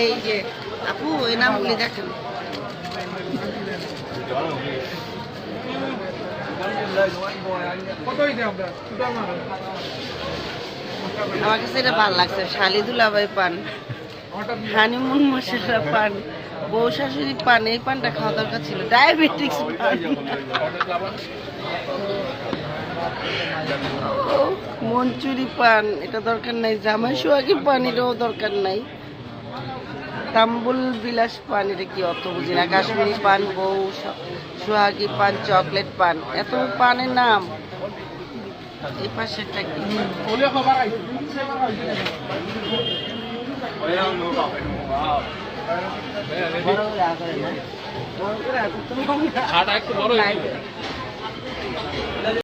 এই যে আপু এই নামগুলি দেখেন। আমার কাছে এটা ভালো লাগছে। শালি দুলাভাই পান, হানিমুন মশলা পান, বউ শাশুড়ি পান, এই পানটা খাওয়া দরকার ছিল। ডায়াবেটিক্স পান, মঞ্চুরি পান, এটা দরকার নাই। জামাই সোহাগী পান, এটাও দরকার নাই। তাম্বুল বিলাস পান, এটা কি অত বুঝি না। কাশ্মীরি পান, বউ সোহাগী পান, চকলেট পান, এত পানের নাম। এই পাশেরটা কি?